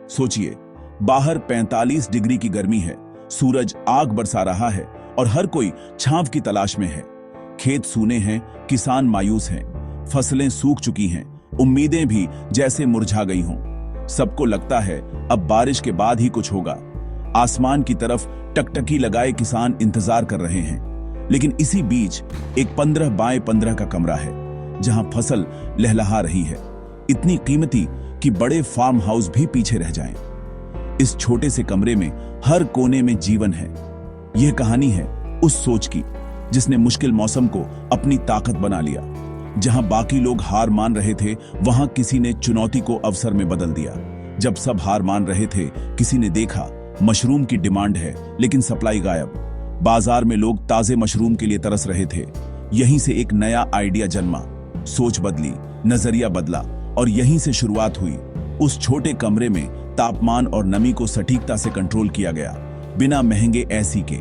सोचिए, बाहर 45 डिग्री की गर्मी है, सूरज आग बरसा रहा है और हर कोई छांव की तलाश में है। खेत सूने हैं, किसान मायूस हैं, फसलें सूख चुकी हैं, उम्मीदें भी जैसे मुरझा गई हों। सबको लगता है अब बारिश के बाद ही कुछ होगा। आसमान की तरफ टकटकी लगाए किसान इंतजार कर रहे हैं। लेकिन इसी बीच एक 15 बाय 15 का कमरा है जहां फसल लहलहा रही है, इतनी कीमती कि बड़े फार्म हाउस भी पीछे रह जाएं। इस छोटे से कमरे में हर कोने में जीवन है। यह कहानी है उस सोच की जिसने मुश्किल मौसम को अपनी ताकत बना लिया। जहां बाकी लोग हार मान रहे थे, वहां किसी ने चुनौती को अवसर में बदल दिया। जब सब हार मान रहे थे, किसी ने देखा मशरूम की डिमांड है लेकिन सप्लाई गायब। बाजार में लोग ताजे मशरूम के लिए तरस रहे थे। यहीं से एक नया आइडिया जन्मा, सोच बदली, नजरिया बदला और यहीं से शुरुआत हुई। उस छोटे कमरे में तापमान और नमी को सटीकता से कंट्रोल किया गया, बिना महंगे एसी के।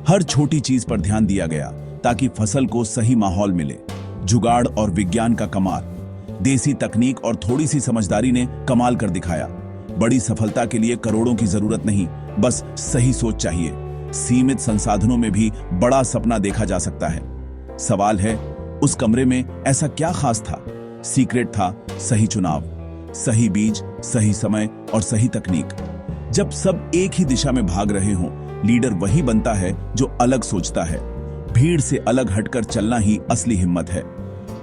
हर छोटी चीज पर ध्यान दिया गया ताकि फसल को सही माहौल मिले। जुगाड़ और विज्ञान का कमाल, देसी तकनीक और थोड़ी सी समझदारी ने कमाल कर दिखाया। बड़ी सफलता के लिए करोड़ों की जरूरत नहीं, बस सही सोच चाहिए। सीमित संसाधनों में भी बड़ा सपना देखा जा सकता है। सवाल है, उस कमरे में ऐसा क्या खास था? सीक्रेट था सही चुनाव, सही बीज, सही समय और सही तकनीक। जब सब एक ही दिशा में भाग रहे हों, लीडर वही बनता है जो अलग सोचता है। भीड़ से अलग हटकर चलना ही असली हिम्मत है।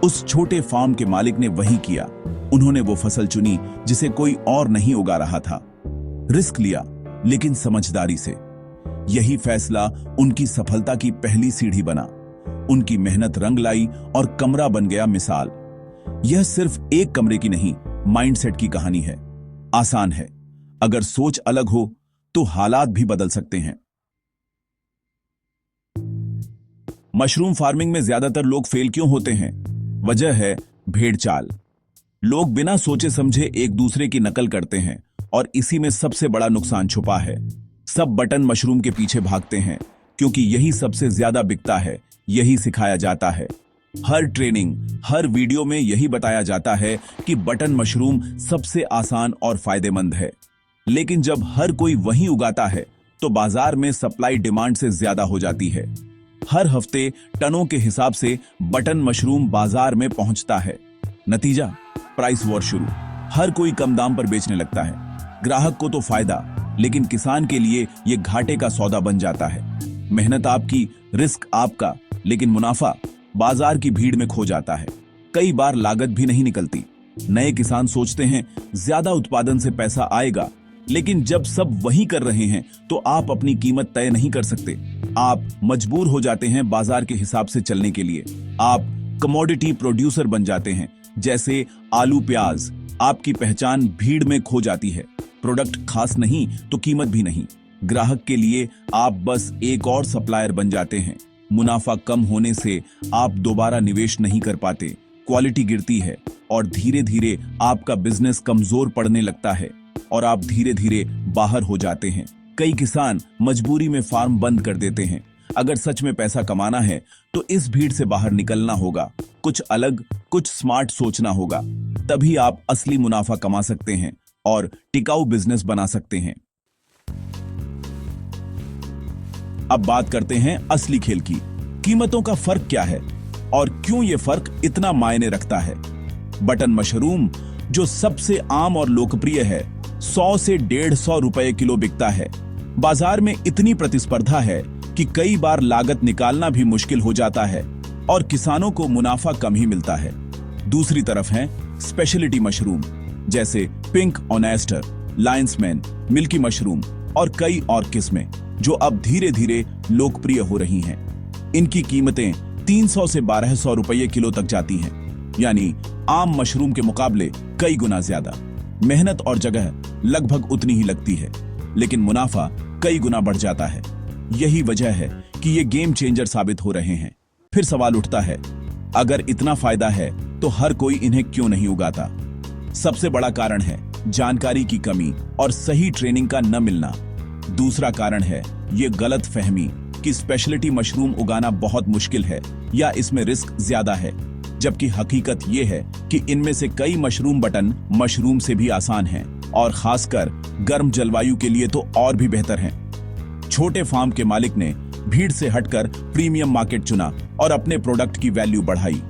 उस छोटे फार्म के मालिक ने वही किया। उन्होंने वो फसल चुनी जिसे कोई और नहीं उगा रहा था। रिस्क लिया, लेकिन समझदारी से। यही फैसला उनकी सफलता की पहली सीढ़ी बना। उनकी मेहनत रंग लाई और कमरा बन गया मिसाल। यह सिर्फ एक कमरे की नहीं, माइंडसेट की कहानी है। आसान है, अगर सोच अलग हो तो हालात भी बदल सकते हैं। मशरूम फार्मिंग में ज्यादातर लोग फेल क्यों होते हैं? वजह है भेड़चाल। लोग बिना सोचे समझे एक दूसरे की नकल करते हैं और इसी में सबसे बड़ा नुकसान छुपा है। सब बटन मशरूम के पीछे भागते हैं क्योंकि यही सबसे ज्यादा बिकता है, यही सिखाया जाता है। हर ट्रेनिंग, हर वीडियो में यही बताया जाता है कि बटन मशरूम सबसे आसान और फायदेमंद है। लेकिन जब हर कोई वही उगाता है तो बाजार में सप्लाई डिमांड से ज्यादा हो जाती है। हर हफ्ते टनों के हिसाब से बटन मशरूम बाजार में पहुंचता है। नतीजा, प्राइस वॉर शुरू। हर कोई कम दाम पर बेचने लगता है। ग्राहक को तो फायदा, लेकिन किसान के लिए यह घाटे का सौदा बन जाता है। मेहनत आपकी, रिस्क आपका, लेकिन मुनाफा बाजार की भीड़ में खो जाता है। कई बार लागत भी नहीं निकलती। नए किसान सोचते हैं ज्यादा उत्पादन से पैसा आएगा, लेकिन जब सब वही कर रहे हैं तो आप अपनी कीमत तय नहीं कर सकते। आप मजबूर हो जाते हैं बाजार के हिसाब से चलने के लिए। आप कमोडिटी प्रोड्यूसर बन जाते हैं, जैसे आलू प्याज। आपकी पहचान भीड़ में खो जाती है। प्रोडक्ट खास नहीं तो कीमत भी नहीं। ग्राहक के लिए आप बस एक और सप्लायर बन जाते हैं। मुनाफा कम होने से आप दोबारा निवेश नहीं कर पाते, क्वालिटी गिरती है और धीरे धीरे आपका बिजनेस कमजोर पड़ने लगता है और आप धीरे धीरे बाहर हो जाते हैं। कई किसान मजबूरी में फार्म बंद कर देते हैं। अगर सच में पैसा कमाना है तो इस भीड़ से बाहर निकलना होगा, कुछ अलग, कुछ स्मार्ट सोचना होगा। तभी आप असली मुनाफा कमा सकते हैं और टिकाऊ बिजनेस बना सकते हैं। अब बात करते हैं असली खेल की। कीमतों का फर्क क्या है और क्यों यह फर्क इतना मायने रखता है? बटन मशरूम, जो सबसे आम और लोकप्रिय है, 100 से 150 रुपए किलो बिकता है। बाजार में इतनी प्रतिस्पर्धा है कि कई बार लागत निकालना भी मुश्किल हो जाता है और किसानों को मुनाफा कम ही मिलता है। दूसरी तरफ है स्पेशलिटी मशरूम, जैसे पिंक ऑनेस्टर, लायंसमैन, मिल्की मशरूम और कई और किस्में, जो अब धीरे धीरे लोकप्रिय हो रही हैं। इनकी कीमतें 300 से 1200 रुपये किलो तक जाती हैं, यानी आम मशरूम के मुकाबले कई गुना ज्यादा। मेहनत और जगह लगभग उतनी ही लगती है, लेकिन मुनाफा कई गुना बढ़ जाता है। यही वजह है कि ये गेम चेंजर साबित हो रहे हैं। फिर सवाल उठता है, अगर इतना फायदा है तो हर कोई इन्हें क्यों नहीं उगाता? सबसे बड़ा कारण है जानकारी की कमी और सही ट्रेनिंग का न मिलना। दूसरा कारण है ये गलत फहमी कि स्पेशलिटी मशरूम उगाना बहुत मुश्किल है या इसमें रिस्क ज्यादा है, जबकि हकीकत ये है कि इनमें से कई मशरूम बटन मशरूम से भी आसान हैं और खासकर गर्म जलवायु के लिए तो और भी बेहतर हैं। छोटे फार्म के मालिक ने भीड़ से हटकर प्रीमियम मार्केट चुना और अपने प्रोडक्ट की वैल्यू बढ़ाई।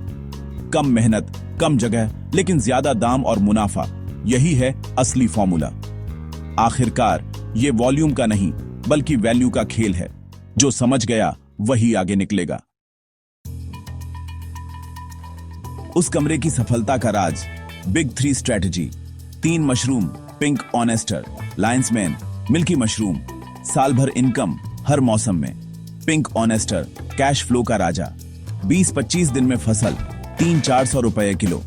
कम मेहनत, कम जगह, लेकिन ज्यादा दाम और मुनाफा, यही है असली फॉर्मूला। आखिरकार ये वॉल्यूम का नहीं बल्कि वैल्यू का खेल है। जो समझ गया वही आगे निकलेगा। उस कमरे की सफलता का राज big 3 strategy. 3 mushroom, pink oyster, lion's mane, milky mushroom, साल भर इनकम हर मौसम में। पिंक ऑनेस्टर कैश फ्लो का राजा, 20-25 दिन में फसल, 300-400 रुपए किलो,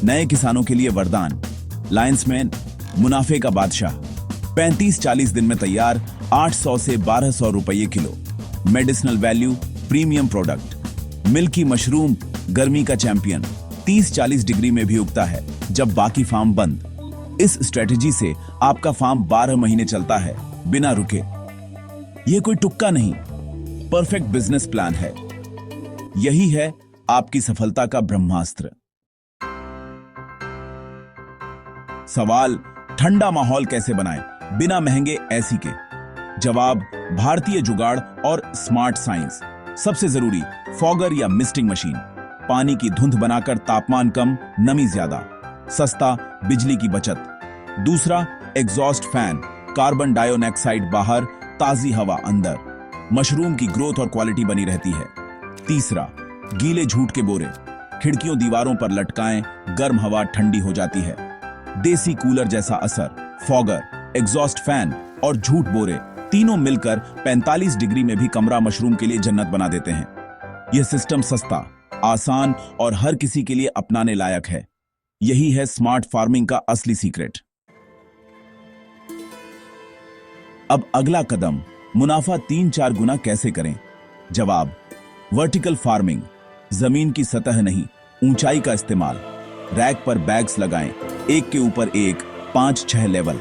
नए किसानों के लिए वरदान। लायंस मैन मुनाफे का बादशाह, 35-40 दिन में तैयार, 800 से 1200 रुपए kilo, medicinal value, premium product. Milky mushroom गर्मी का चैंपियन, 30-40 डिग्री में भी उगता है जब बाकी फार्म बंद। इस स्ट्रेटजी से आपका फार्म 12 महीने चलता है बिना रुके। यह कोई तुक्का नहीं, परफेक्ट बिजनेस प्लान है। यही है आपकी सफलता का ब्रह्मास्त्र। सवाल, ठंडा माहौल कैसे बनाएं बिना महंगे एसी के? जवाब, भारतीय जुगाड़ और स्मार्ट साइंस। सबसे जरूरी, फॉगर या मिस्टिंग मशीन, पानी की धुंध बनाकर तापमान कम, नमी ज्यादा, सस्ता, बिजली की बचत। दूसरा, एग्जॉस्ट फैन, कार्बन डाइऑक्साइड बाहर, ताजी हवा अंदर, मशरूम की ग्रोथ और क्वालिटी बनी रहती है। तीसरा, गीले झूठ के बोरे, खिड़कियों दीवारों पर लटकाएं, गर्म हवा ठंडी हो जाती है। देसी कूलर जैसा असर। फॉगर, एग्जॉस्ट फैन और झूठ बोरे तीनों मिलकर 45 डिग्री में भी कमरा मशरूम के लिए जन्नत बना देते हैं। यह सिस्टम सस्ता, आसान और हर किसी के लिए अपनाने लायक है। यही है स्मार्ट फार्मिंग का असली सीक्रेट। अब अगला कदम, मुनाफा 3-4 गुना कैसे करें? जवाब, वर्टिकल फार्मिंग, जमीन की सतह नहीं, ऊंचाई का इस्तेमाल। रैक पर बैग्स लगाएं, एक के ऊपर एक, 5-6 लेवल।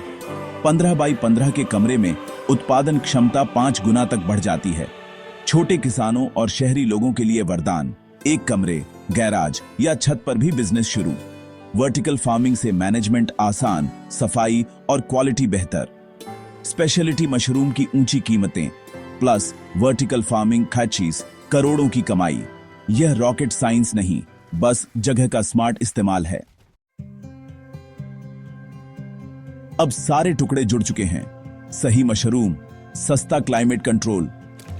15 बाई 15 के कमरे में उत्पादन क्षमता 5 गुना तक बढ़ जाती है। छोटे किसानों और शहरी लोगों के लिए वरदान, एक कमरे, गैराज या छत पर भी बिजनेस शुरू। वर्टिकल फार्मिंग से मैनेजमेंट आसान, सफाई और क्वालिटी बेहतर। स्पेशलिटी मशरूम की ऊंची कीमतें प्लस वर्टिकल फार्मिंग खर्चीज, करोड़ों की कमाई। यह रॉकेट साइंस नहीं, बस जगह का स्मार्ट इस्तेमाल है। अब सारे टुकड़े जुड़ चुके हैं। सही मशरूम, सस्ता क्लाइमेट कंट्रोल,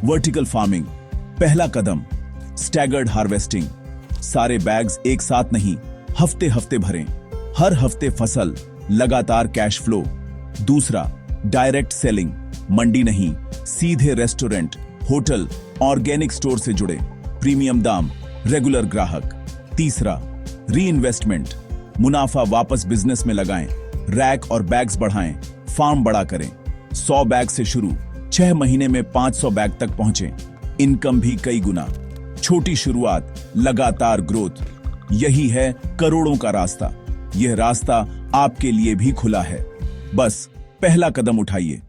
वर्टिकल फार्मिंग। पहला कदम, स्टैगर्ड हार्वेस्टिंग। सारे बैग्स एक साथ नहीं, हफ्ते हफ्ते भरें। हर हफ्ते फसल, लगातार कैश फ्लो। दूसरा, डायरेक्ट सेलिंग, मंडी नहीं, सीधे रेस्टोरेंट, होटल, ऑर्गेनिक स्टोर से जुड़े, प्रीमियम दाम, रेगुलर ग्राहक। तीसरा, री इन्वेस्टमेंट, मुनाफा वापस बिजनेस में लगाएं, रैक और बैग्स बढ़ाएं, फार्म बड़ा करें। 100 बैग से शुरू, 6 महीने में 500 बैग तक पहुंचे, इनकम भी कई गुना। छोटी शुरुआत, लगातार ग्रोथ, यही है करोड़ों का रास्ता। यह रास्ता आपके लिए भी खुला है। बस पहला कदम उठाइए।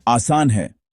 आसान है,